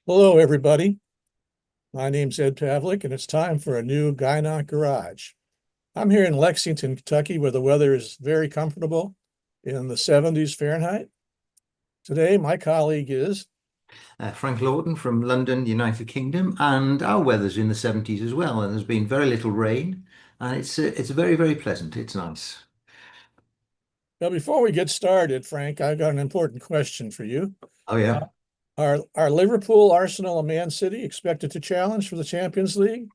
Hello, everybody. My name's Ed Pavlik, and it's time for a new GYN Garage. I'm here in Lexington, Kentucky, where the weather is very comfortable in the 70s Fahrenheit. Today, my colleague is, Frank Lawton from London, United Kingdom, and our weather's in the 70s as well, and there's been very little rain, and it's very, very pleasant. It's nice. now, before we get started, Frank, I've got an important question for you. Oh yeah. Uh, are Liverpool, Arsenal, and Man City expected to challenge for the Champions League?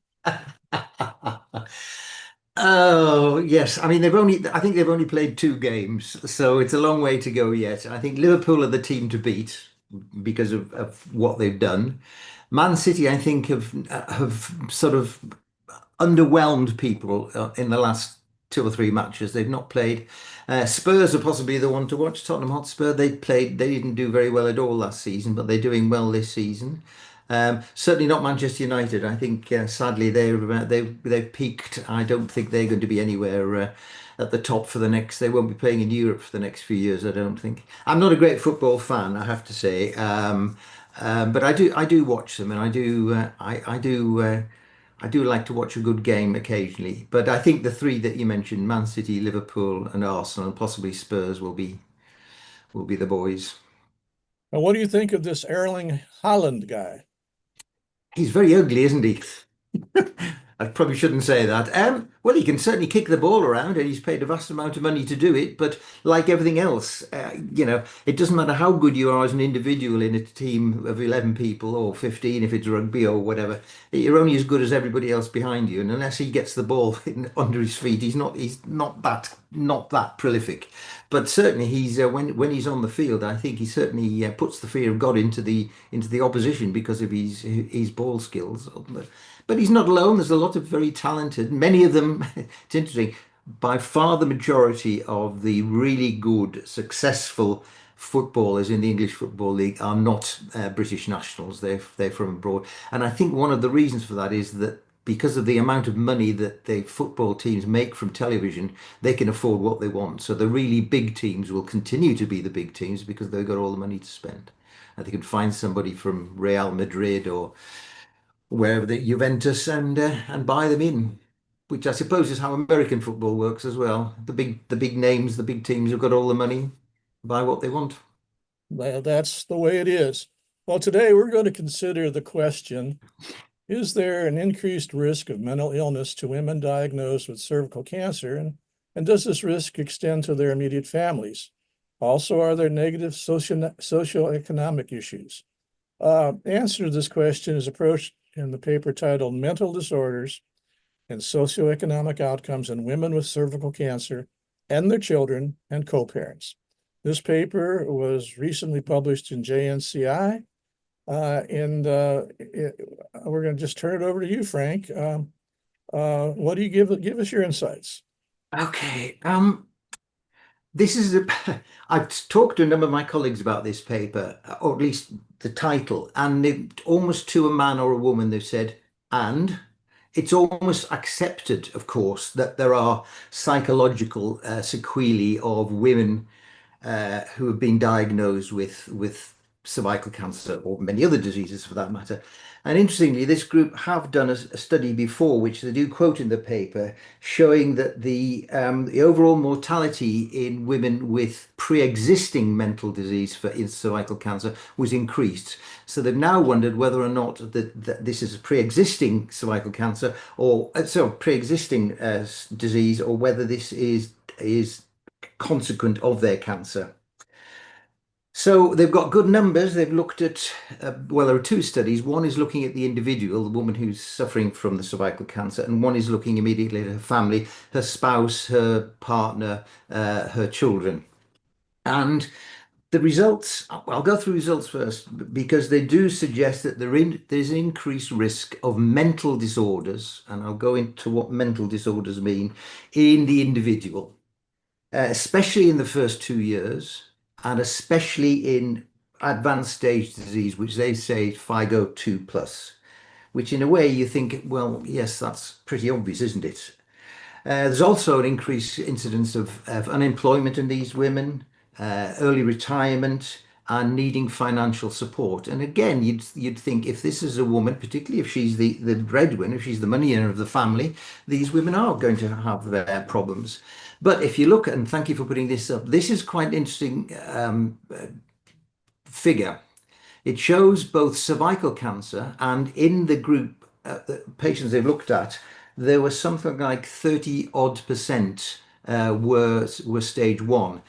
Oh yes, I mean I think they've only played two games, so it's a long way to go yet. I think Liverpool are the team to beat because of what they've done. Man City, I think, have sort of underwhelmed people in the last two or three matches. They've not played. Spurs are possibly the one to watch. Tottenham Hotspur, they didn't do very well at all last season, but they're doing well this season. Certainly not Manchester United. I think sadly they've peaked. I don't think they're going to be anywhere at the top for the next. They won't be playing in Europe for the next few years. I don't think. I'm not a great football fan, I have to say. But I do watch them, and I do like to watch a good game occasionally. But I think the three that you mentioned, Man City, Liverpool, and Arsenal, and possibly Spurs, will be the boys. Now, what do you think of this Erling Haaland guy? He's very ugly, isn't he? I probably shouldn't say that. Well, he can certainly kick the ball around, and he's paid a vast amount of money to do it. But like everything else, it doesn't matter how good you are as an individual in a team of 11 people or 15 if it's rugby or whatever. You're only as good as everybody else behind you, and unless he gets the ball under his feet, he's not that prolific. But certainly, he's when he's on the field, I think he certainly puts the fear of God into the opposition because of his ball skills. But he's not alone. There's a lot of very talented, many of them. It's interesting. By far, the majority of the really good, successful footballers in the English Football League are not British nationals. They're from abroad, and I think one of the reasons for that is that because of the amount of money that the football teams make from television, they can afford what they want. So the really big teams will continue to be the big teams because they've got all the money to spend. And they can find somebody from Real Madrid or wherever the Juventus and buy them in, which I suppose is how American football works as well. The big names, the big teams have got all the money, buy what they want. Well, that's the way it is. Well, today we're going to consider the question, is there an increased risk of mental illness to women diagnosed with cervical cancer? And does this risk extend to their immediate families? Also, are there negative socioeconomic issues? Answer to this question is approached in the paper titled Mental Disorders and Socioeconomic Outcomes in Women with Cervical Cancer and Their Children and Co-Parents. This paper was recently published in JNCI, and we're going to just turn it over to you, Frank. What do you give us your insights? Okay. This is a, I've talked to a number of my colleagues about this paper, or at least the title, and almost to a man or a woman, they've said, and it's almost accepted, of course, that there are psychological sequelae of women who have been diagnosed with cervical cancer or many other diseases for that matter. And interestingly, this group have done a study before, which they do quote in the paper, showing that the overall mortality in women with pre-existing mental disease for cervical cancer was increased. So they've now wondered whether or not that this is a pre-existing cervical cancer or pre-existing disease, or whether this is consequent of their cancer. So they've got good numbers. They've looked at, well, there are two studies. One is looking at the individual, the woman who's suffering from the cervical cancer, and one is looking immediately at her family, her spouse, her partner, her children. And the results, I'll go through results first because they do suggest that there's an increased risk of mental disorders, and I'll go into what mental disorders mean in the individual, especially in the first 2 years, and especially in advanced stage disease, which they say FIGO 2 plus, which in a way you think, well, yes, that's pretty obvious, isn't it? There's also an increased incidence of unemployment in these women, early retirement, and needing financial support. And again, you'd think if this is a woman, particularly if she's the breadwinner, if she's the money earner of the family, these women are going to have their problems. But if you look, and thank you for putting this up, this is quite an interesting figure. It shows both cervical cancer, and in the group the patients they've looked at, there was something like 30 odd percent were stage one.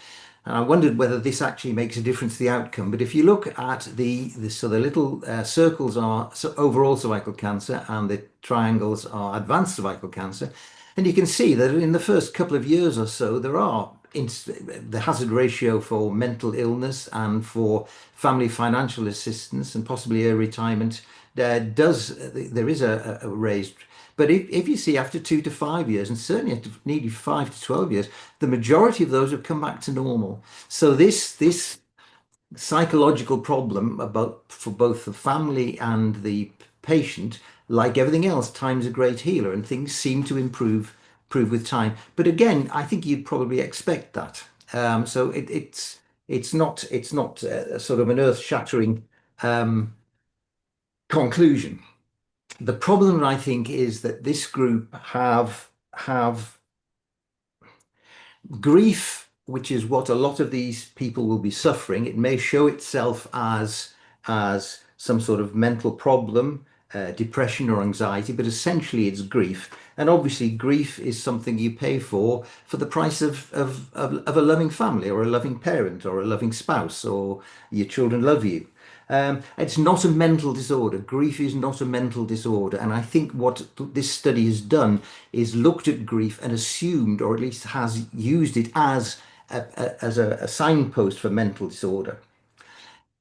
And I wondered whether this actually makes a difference to the outcome. But if you look at so the little circles are overall cervical cancer, and the triangles are advanced cervical cancer. And you can see that in the first couple of years or so, the hazard ratio for mental illness and for family financial assistance and possibly a retirement there is a raised. But if you see after 2 to 5 years, and certainly after nearly 5 to 12 years, the majority of those have come back to normal. So this psychological problem for both the family and the patient, like everything else, time's a great healer, and things seem to improve with time. But again, I think you'd probably expect that. So it's not sort of an earth-shattering conclusion. The problem, I think, is that this group have grief, which is what a lot of these people will be suffering. It may show itself as some sort of mental problem, depression or anxiety, but essentially it's grief. And obviously, grief is something you pay for the price of a loving family, or a loving parent, or a loving spouse, or your children love you. It's not a mental disorder. Grief is not a mental disorder. And I think what this study has done is looked at grief and assumed, or at least has used it as a signpost for mental disorder.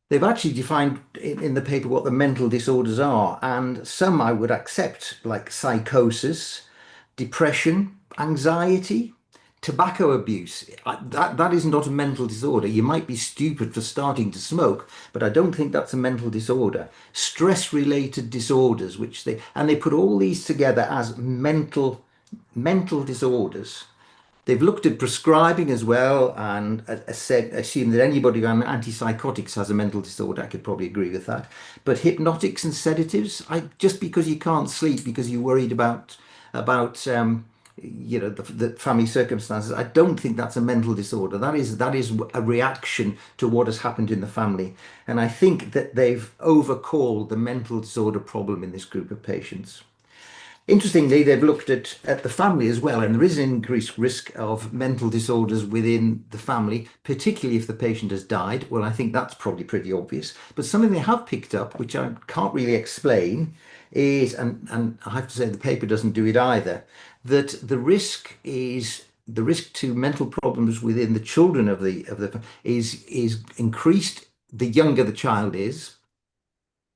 They've actually defined in the paper what the mental disorders are, and some I would accept, like psychosis, depression, anxiety, tobacco abuse. That is not a mental disorder. You might be stupid for starting to smoke, but I don't think that's a mental disorder. Stress-related disorders, and they put all these together as mental disorders. They've looked at prescribing as well, and assume that anybody on antipsychotics has a mental disorder. I could probably agree with that. But hypnotics and sedatives, just because you can't sleep because you're worried about the family circumstances, I don't think that's a mental disorder. That is a reaction to what has happened in the family. And I think that they've overcalled the mental disorder problem in this group of patients. Interestingly, they've looked at the family as well, and there is an increased risk of mental disorders within the family, particularly if the patient has died. Well, I think that's probably pretty obvious. But something they have picked up, which I can't really explain, is, and I have to say the paper doesn't do it either, that the risk to mental problems within the children of the is increased the younger the child is.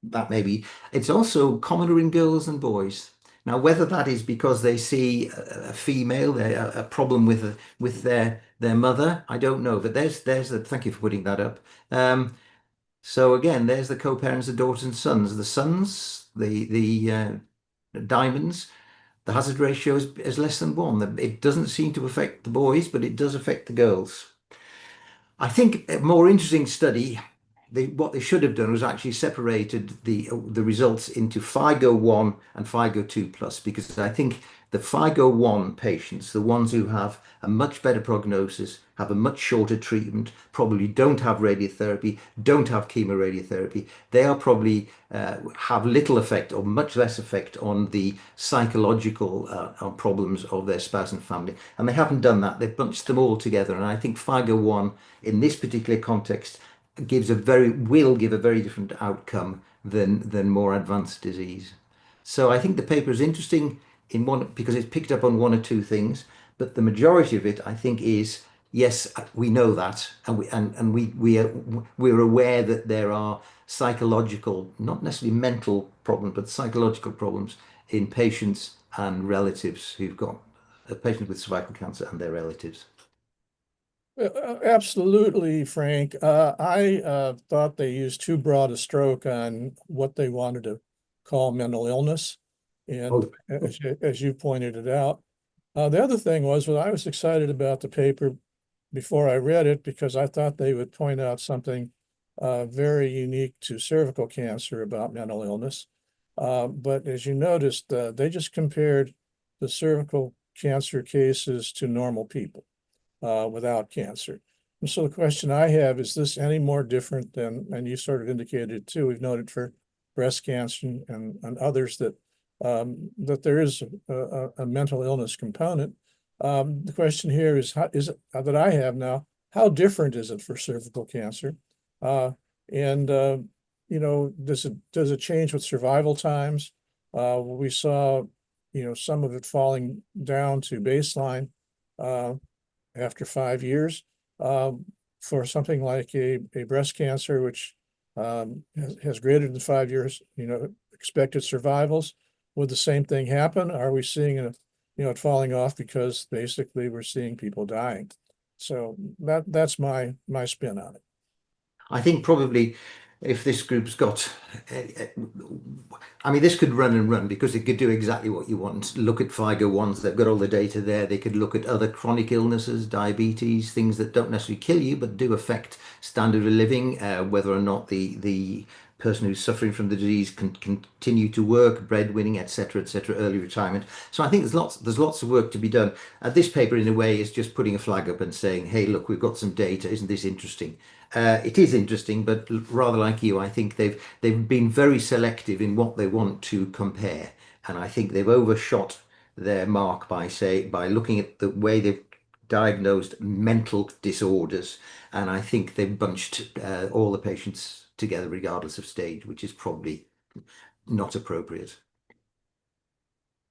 That maybe it's also commoner in girls and boys. Now, whether that is because they see a female, a problem with their mother, I don't know. But thank you for putting that up. So again, there's the co-parents of daughters and sons. The sons, the diamonds, the hazard ratio is less than 1. It doesn't seem to affect the boys, but it does affect the girls. I think a more interesting study, what they should have done was actually separated the results into FIGO 1 and FIGO 2 plus, because I think the FIGO 1 patients, the ones who have a much better prognosis, have a much shorter treatment, probably don't have radiotherapy, don't have chemoradiotherapy, they are probably have little effect or much less effect on the psychological problems of their spouse and family. And they haven't done that. They've bunched them all together. And I think FIGO 1 in this particular context will give a very different outcome than more advanced disease. So I think the paper is interesting because it's picked up on 1 or 2 things, but the majority of it, I think, is yes, we know that, and we're aware that there are psychological, not necessarily mental problems, but psychological problems in patients and relatives who've got patients with cervical cancer and their relatives. Absolutely, Frank. I thought they used too broad a stroke on what they wanted to call mental illness. And as you pointed it out, the other thing was I was excited about the paper before I read it, because I thought they would point out something very unique to cervical cancer about mental illness. But as you noticed, they just compared the cervical cancer cases to normal people without cancer. And so the question I have, is this any more different than, and you sort of indicated it too, we've noted for breast cancer and others that that there is a mental illness component. The question here is, how is it that I have now, how different is it for cervical cancer? And you know, does it change with survival times? We saw, you know, some of it falling down to baseline after 5 years for something like a breast cancer, which has greater than 5 years, you know, expected survivals. Would the same thing happen? Are we seeing a, you know, it falling off because basically we're seeing people dying? So that's my spin on it. I think probably if this group's got, I mean, this could run and run because it could do exactly what you want. Look at FIGO ones, they've got all the data there. They could look at other chronic illnesses, diabetes, things that don't necessarily kill you, but do affect standard of living, whether or not the person who's suffering from the disease can continue to work, breadwinning, etc., early retirement. So I think there's lots of work to be done. This paper, in a way, is just putting a flag up and saying, hey, look, we've got some data. Isn't this interesting? It is interesting, but rather like you, I think they've been very selective in what they want to compare, and I think they've overshot their mark by looking at the way they've diagnosed mental disorders, and I think they've bunched all the patients together regardless of stage, which is probably not appropriate.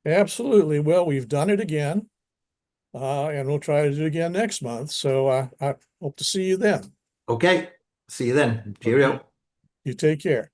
Absolutely. Well, we've done it again, and we'll try to do it again next month. So I hope to see you then. Okay, see you then. Okay. Cheerio. You take care.